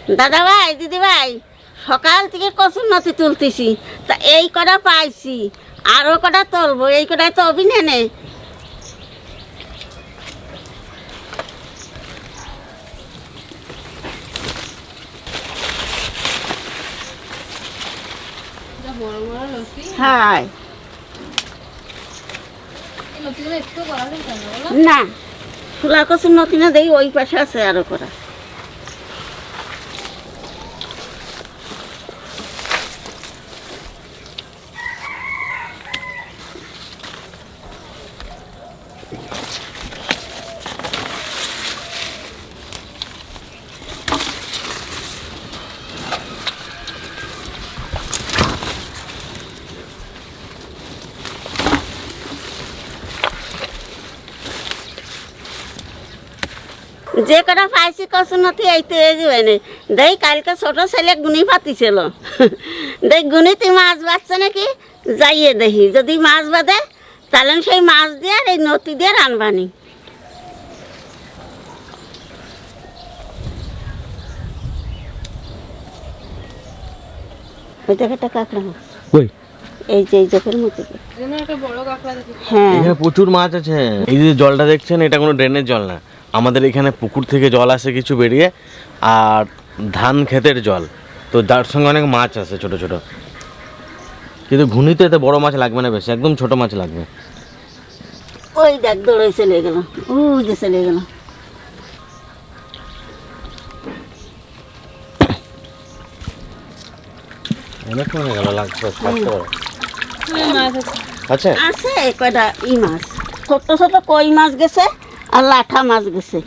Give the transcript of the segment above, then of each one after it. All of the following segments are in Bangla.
দাদা ভাই দিদি ভাই সকাল থেকে কচুর নথি তুলতেছি, তা এই কটা পাইছি, আরও কটা তুলবো, এই কটায় তো অভিনয় নেই। হ্যাঁ না, ফুলা কচুর নথি না দেই, ওই পাশে আছে আরো করা। যে কটা পাইছি কচুর নথি এইতে যাবে না। দেখ কালকে ছোট ছেলে গুনি পাতিছিল, দেখ গুনিতে মাছ বাঁচছে নাকি, যাইয়ে দেখি যদি মাছ বাঁধে তাহলে সেই মাছ দিয়ে আর এই নথি দিয়ে রানবানি। ওই দেখ একটা কাঁকড়া মাছ, এই যে এই চোখের মতো। হ্যাঁ এখানে প্রচুর মাছ আছে। এই যে জলটা দেখছেন, এটা কোনো ড্রেনের জল না, আমাদের এখানে পুকুর থেকে জল আসে কিছু বেরিয়ে, আর ধান ক্ষেতের জল, তো যার সঙ্গে অনেক মাছ আছে ছোট ছোট। কিন্তু ঘুনিতে এতে বড় মাছ লাগবে না বেশি, একদম ছোট মাছ লাগবে। ওই দেখ দৌড়ে চলে গেল, ওই যে চলে গেল। অনেক মনে গেল লাগছে আচ্ছা আছে কয়টা ই মাছ, ছোট ছোট কই মাছ গেছে আর লাঠা মাছ গেছে।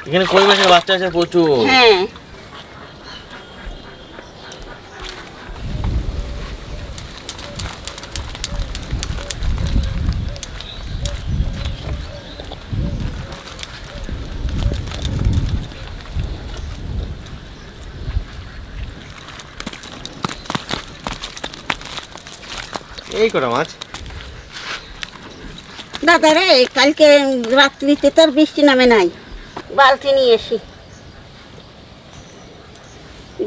এখানে কই মাছের বাচ্চা আছে প্রচুর। হ্যাঁ এই কটা মাছ দাদা রে, কালকে রাত্রিতে তোর বৃষ্টি নামে নাই, বালতি নিয়ে এসি।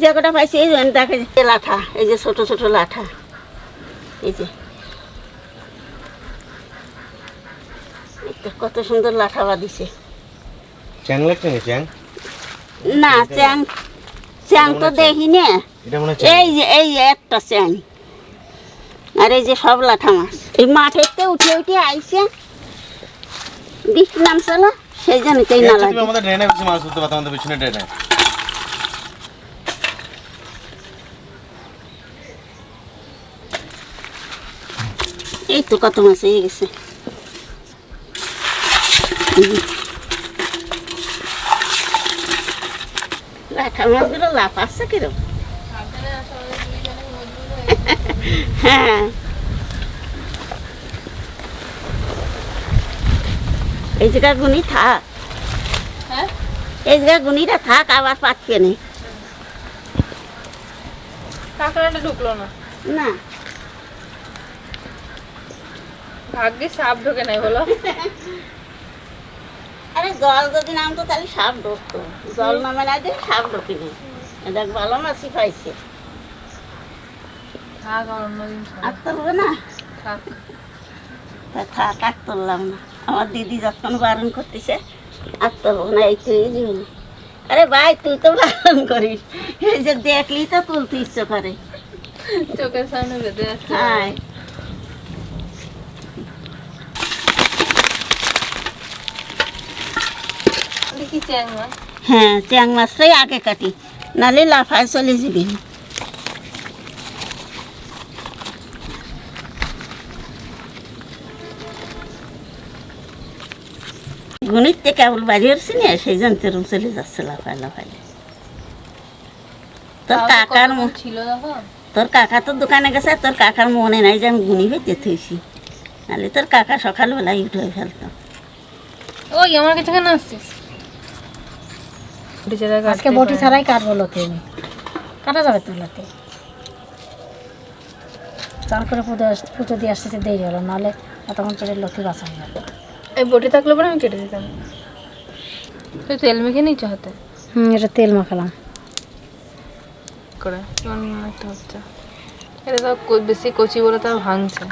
যে কটা পাইছি এই দেখে লাঠা, এই যে ছোট ছোট লাঠা, এই যে কত সুন্দর লাঠা বাঁধিছে। চ্যাং লাগছে না? চ্যাং না, চ্যাং চ্যাং তো দেখি না। এই যে এই একটা চ্যাং, আর এই যে সব লাঠা মাছ এই মাঠেতে উঠে উঠে আইছে, বৃষ্টি নামছে না সেই জন্যই না লাগে। আমাদের ড্রেনে বেশি মাছ ধরতে পারতাম, আমাদের পিছনে ড্রেনে। এই তো কত মাছ হয়ে গেছে। লাঠা মাছগুলো লাফ আসছে কিরম। হ্যাঁ এই জায়গা গুনি থাক, এই জায়গা গুনিটা থাক, আবার পাচ্ছে নেই। কাঁকড়াটা ঢুকলো না, না ভাগ্যে সাপ ঢোকে নাই বলো। আরে জল যদি নামতো তাহলে সাপ ঢুকতো, জল নামে না দিয়ে সাপ ঢুকিনি। দেখ ভালো মাছই পাইছে। থাক আর অন্যদিন আর তুলবে না, থাক। থাক আর তুললাম না। আমার দিদি যখন বারণ করতেছে আর তুলবো না, এই তুই জীবন। আরে ভাই তুই তো বারণ করিস, এই যে দেখলি তো তুলতে ইচ্ছে করে। চোখের সামনে বেঁধে যাচ্ছে। হ্যাঁ দেখি চ্যাং মাছ। হ্যাঁ চ্যাং মাছটাই আগে কাটি, নাহলে লাফায় চলে যাবি। গণিততে কেবল বাড়ি আসছি না, সেই জন্য তেরম চলে যাচ্ছে লাফায় লাফায়। তোর কাকার ছিল দেখো, তোর কাকা তো দোকানে গেছে, তোর কাকার মনে নাই যে আমি গুনি পেতে থইছি, নাহলে তোর কাকা সকালবেলায় উঠে ফেলতো। ওই আমার কাছে কেন আসছিস? আজকে বটি ছাড়াই কাটবো লোকে, কাটা যাবে তো লোকে। চার করে পুজো দিয়ে আসতেছে, দেরি হলো, নাহলে এতক্ষণ করে লক্ষ্মী বাঁচা হয়ে যাবে। এই বটি থাকলে পরে আমি কেটে দিতাম। তুই তেল মেখে নিচ্ছ হাতে এটা তেল মাখালাম করে কেমন একটা হচ্ছে। এটা তো বেশি কচি বলে তাও ভাঙছে,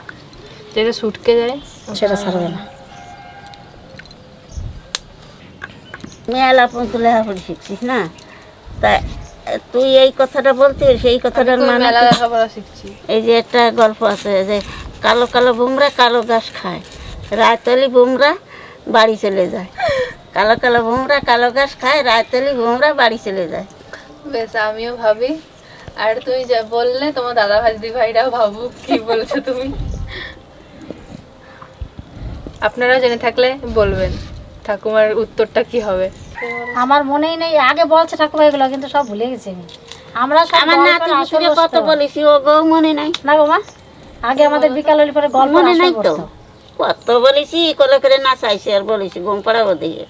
যেটা শুটকে যায় সেটা ছাড়বে না। মেলা পর্যন্ত লেখাপড়ি শিখছিস না, তা তুই এই কথাটা বলতে সেই কথাটার মানে মেলা কি? লেখাপড়া শিখছি। এই যে একটা গল্প আছে যে কালো কালো বুমরা কালো ঘাস খায়, রায়তলি বুমরা বাড়ি চলে যায়। কালো কালো বুমরা কালো ঘাস খায়, রায়তলি বুমরা বাড়ি চলে যায়। বেশ আমিও ভাবি, আর তুমি যা বললে তোমার দাদা ভাই দিদি ভাইরাও ভাবুক কি বলছো তুমি। আপনারা জেনে থাকলে বলবেন ঠাকুমার উত্তরটা কি হবে। আমার মনেই নেই, আগে বলছে ঠাকুমা এগুলো, কিন্তু সব ভুলে গেছি আমি। আমরা সব আমার নাতি পুকুরে কত বলেছি, ও গো মনে নাই। না গো মা, আগে আমাদের বিকাল হলে পরে গল্প মনে নাই তো, বলতো। কত বলেছি কোলে করে নাচাইছি আর বলেছি ঘুম পাড়াবো দিয়ে।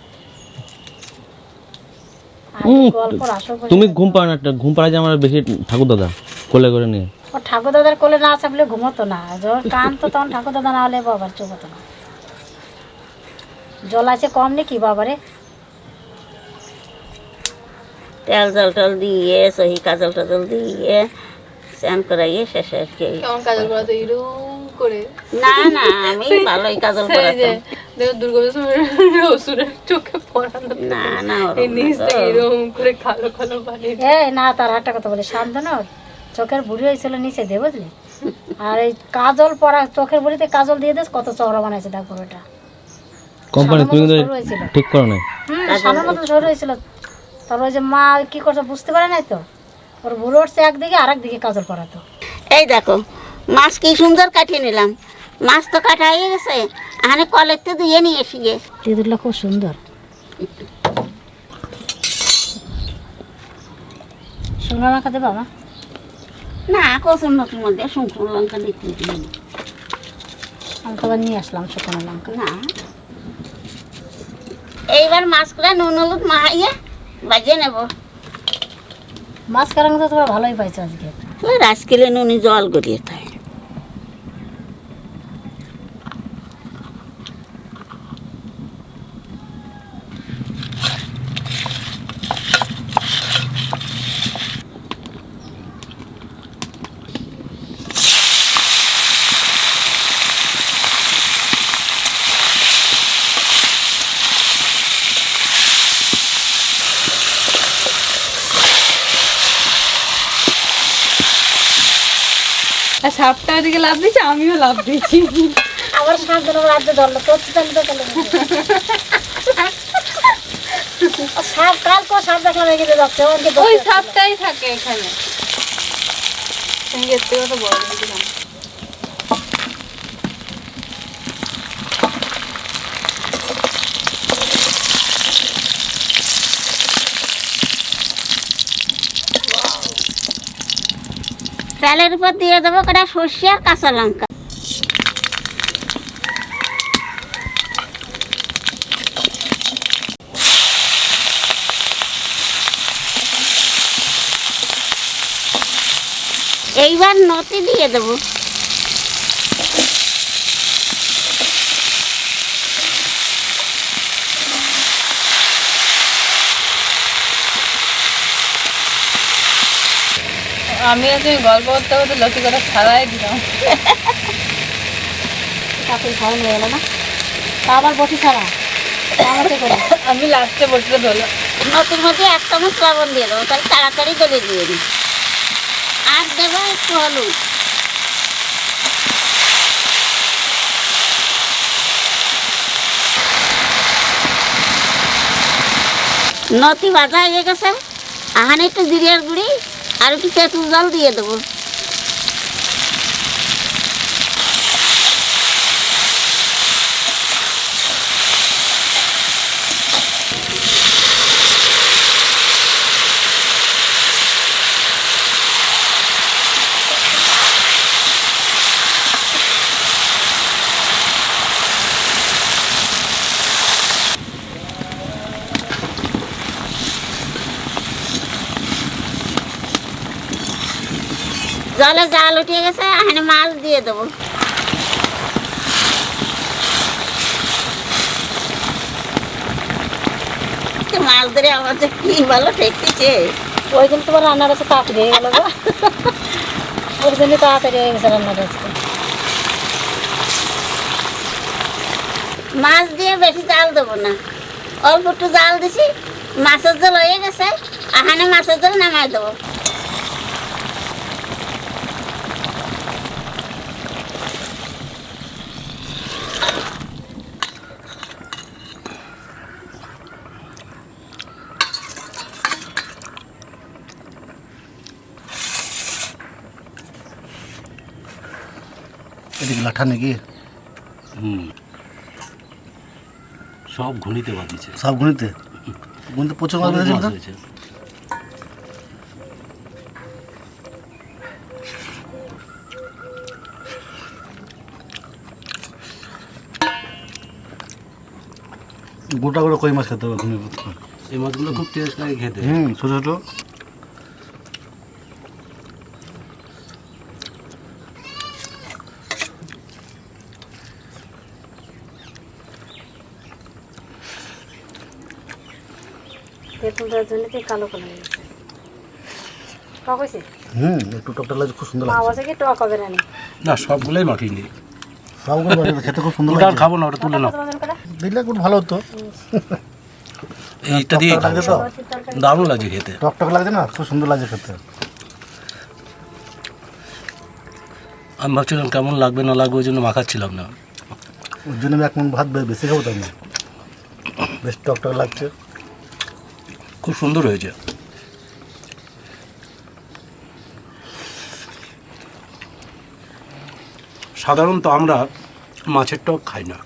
আগে গল্পর আসর বসে। তুমি ঘুম পাড়ো না, একটা ঘুম পাড়ায় যে আমার বেশি ঠাকুর দাদা কোলে করে নিয়ে। ও ঠাকুর দাদার কোলে না চাপলে ঘুমতো না, যখন কান তো তখন ঠাকুর দাদা না হলে বাবার চোখ হতো না। জল আছে কম নাকি বাবারে? তেল জল টল দিয়ে সহি কাজল টাজল দিয়ে স্নান করাইয়ে শেষে আর কি। কেমন কাজল করা তো এরকম করে, না না আমি ভালোই কাজল সেই যে করাতাম। দেখো দুর্গাপুজোর অসুরের চোখে পড়ানো, না না এই নিচ থেকে এরকম করে কালো কালো বানিয়ে। এই না, তার একটা কথা বলি, সাবধান, চোখের বুড়ি হয়েছিল নিচে দিয়ে, বুঝলি? আর এই কাজল পরা চোখের বুড়িতে কাজল দিয়ে দিস, কত চওড়া বানাইছে দেখো এটা। কোম্পানি তুমি কিন্তু সরু হয়েছিল। ঠিক করো না। সামনের মতো সরু হয়েছিল। তার ওই যে মা কি করছে বুঝতে পারে নাই তো, ওর বুড়ো উঠছে একদিকে আর একদিকে কাজল পরাতো। এই দেখো মাছ কি সুন্দর কাটিয়ে নিলাম, মাছ তো কাটা হয়ে গেছে, এখানে কলেতে ধুয়ে নিয়ে এসি গে। তেঁতুলটা খুব সুন্দর। শুকনো লঙ্কা দেবো মা? না কচুর নতুন মধ্যে শুকনো লঙ্কা দিতে দিই। আমি তো আবার নিয়ে আসলাম শুকনো লঙ্কা। না এইবার মাছগুলা নুন হলুদ মাখাইয়ে বাজিয়ে নেব। মাছ কারণ তো তোমার ভালোই পাইছো আজকে। রাজ কিলে নুনি জল গড়িয়ে থাকে। আর সাপটা ওদিকে লাভ দিয়েছে, আমিও লাভ দিয়েছি। আবার সাবধান, আমার রাজ্যে ধরলো তোর তো সাপ, কালকে সাপ দেখলাম এগিয়ে যাচ্ছে। ওই সাপটাই থাকে এখানে, এর থেকে তো বড় দেখলাম। তেলের উপর দিয়ে দেবো কটা সর্ষে আর কাঁচা লঙ্কা। এইবার নতি দিয়ে দেবো। আমি আজ গল্প করতে করতে লতি কথা ছাড়াই দিলাম। কাকুর খাওয়ানো হয়ে গেল না, তা আবার বটি ছাড়া আমাকে করে। আমি লাস্টে বসলে ধরলাম। নতির মধ্যে এক চামচ লবণ দিয়ে দেবো, তাহলে তাড়াতাড়ি গলে দিয়ে দিই। আর দেবো একটু হলুদ। নতি ভাজা হয়ে গেছে, এখানে একটু জিরিয়ার গুঁড়ি আর একটু তেঁতুল জল দিয়ে দেবো। জলে জাল উঠে গেছে, এখানে মাছ দিয়ে দেবো। দেখতে মাছ ধরে আমার যে কি ভালো ঠেকতেছে। ওই জন্য তোমার রান্নার কাছে তাড়াতাড়ি হয়ে গেল গো। ওই জন্য তাড়াতাড়ি হয়ে গেছে রান্নার কাছে। মাছ দিয়ে বেশি জাল দেবো না, অল্প একটু জাল দিছি, মাছের জল হয়ে গেছে, আহানে মাছের জল নামাই দেবো। এদিকে লাঠা নাকি? সব ঘুনিতে বাঁধিয়েছে। সব ঘুনিতে প্রচুর মাছ বেঁধেছে। গোটা গোটা কই মাছ খেতে হবে। এই মাছগুলো খুব টেস্ট লাগে খেতে। ছোটো ছোটো। তেঁতুলটার জন্য কালো কালো হয়ে গেছে। টক হয়েছে? একটু টকটা লাগছে, খুব সুন্দর মা বলছে কি টক হবে না। না, সবগুলোই মাখিনি। সবগুলো খেতে খুব সুন্দর লাগে। খাবো না, ওটা তুলে নাও। দিলে খুব ভালো হতো। এইটা দিয়ে লাগছে তো দারুণ লাগছে খেতে। টকটক লাগছে না, খুব সুন্দর লাগছে খেতে। আমি ভাবছিলাম কেমন লাগবে না লাগবে, ওই জন্য মাখাচ্ছিলাম না। ওর জন্য আমি এক মন ভাত বেশি খাবো তাই না। বেশ টকটক লাগছে, খুব সুন্দর হয়েছে। সাধারণত আমরা মাছের টক খাই না,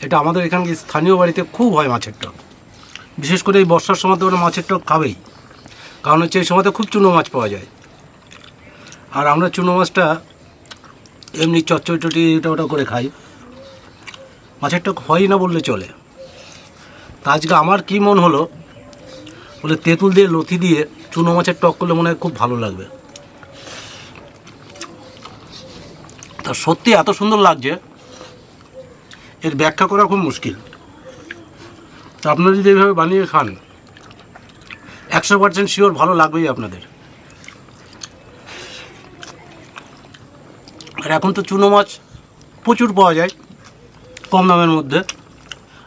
এটা আমাদের এখানকার স্থানীয় বাড়িতে খুব হয় মাছের টক। বিশেষ করে এই বর্ষার সময় তো ওরা মাছের টক খাবেই, কারণ হচ্ছে এই সময়তে খুব চুনো মাছ পাওয়া যায়। আর আমরা চুনো মাছটা এমনি চচ্চড়ি এটা ওটা করে খাই, মাছের টক হয় না বললে চলে। তা আজকে আমার কী মন হলো, বলে তেঁতুল দিয়ে লতি দিয়ে চুনো মাছের টক করলে মনে হয় খুব ভালো লাগবে। তা সত্যি এত সুন্দর লাগছে, এর ব্যাখ্যা করা খুব মুশকিল। তা আপনারা যদি এইভাবে বানিয়ে খান 100% শিওর ভালো লাগবেই আপনাদের। আর এখন তো চুনো মাছ প্রচুর পাওয়া যায় কম দামের মধ্যে,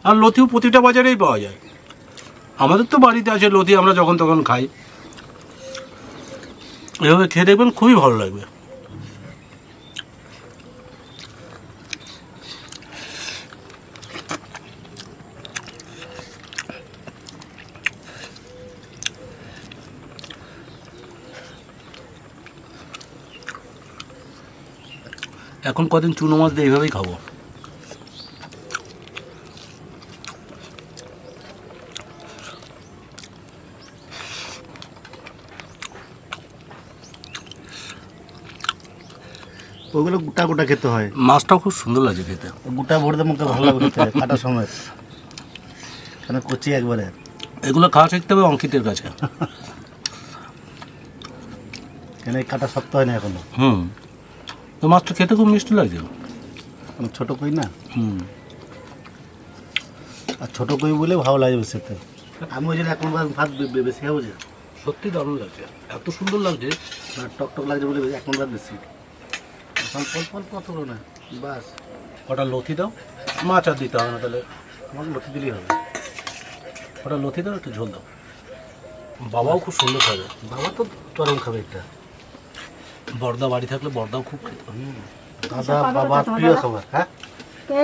আর লতিও প্রতিটা বাজারেই পাওয়া যায়। আমাদের তো বাড়িতে আছে লতি, আমরা যখন তখন খাই। এভাবে খেয়ে দেখবেন, খুবই ভালো লাগবে। এখন কদিন চুনো মাছ দিয়ে এইভাবেই খাবো। ওগুলো গোটা গোটা খেতে হয়। মাছটাও খুব সুন্দর লাগে খেতে, গোটা ভরতে মুখে ভালো লাগে খেতে কাটার সময়, কেন কচি একবারে। এগুলো খাওয়া শিখতে হবে অঙ্কিতের কাছে। কেন এই কাটা শক্ত হয় না এখনো। তো মাছটা খেতে খুব মিষ্টি লাগছে, ছোটো কই না। আর ছোটো কই বলে ভালো লাগে বেশি খেতে। আমি ওই জন্য এখন ভাত বেশি খাবো যে। সত্যি দারুণ লাগছে, এত সুন্দর লাগছে, আর টকটক লাগছে বলে এখন ভাত বেশি। ফল কত না, বাস ওটা লথি দাও, মাছ আর দিতে হবে না, তাহলে আমাকে লথি দিলেই হবে। ওটা লথি দাও, একটু ঝোল দাও। বাবাও খুব সুন্দর খাবে, বাবা তো চরম খাবে এটা। বর্দা বাড়ি থাকলে বর্দাও খুব খেত। দাদা বাবা প্রিয় খাবার। হ্যাঁ,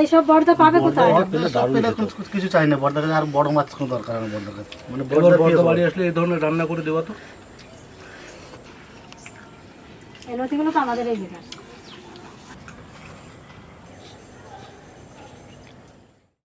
এইসব বর্দা পাবে কোথায়? কিছু চাই না, বর্দার কাছে আর বড় মাছ কোনো দরকার না। বর্দার কাছে মানে বর্দা বাড়ি আসলে এই ধরনের রান্না করে দেওয়া তো। এই লতিগুলো তো আমাদের এই জায়গা।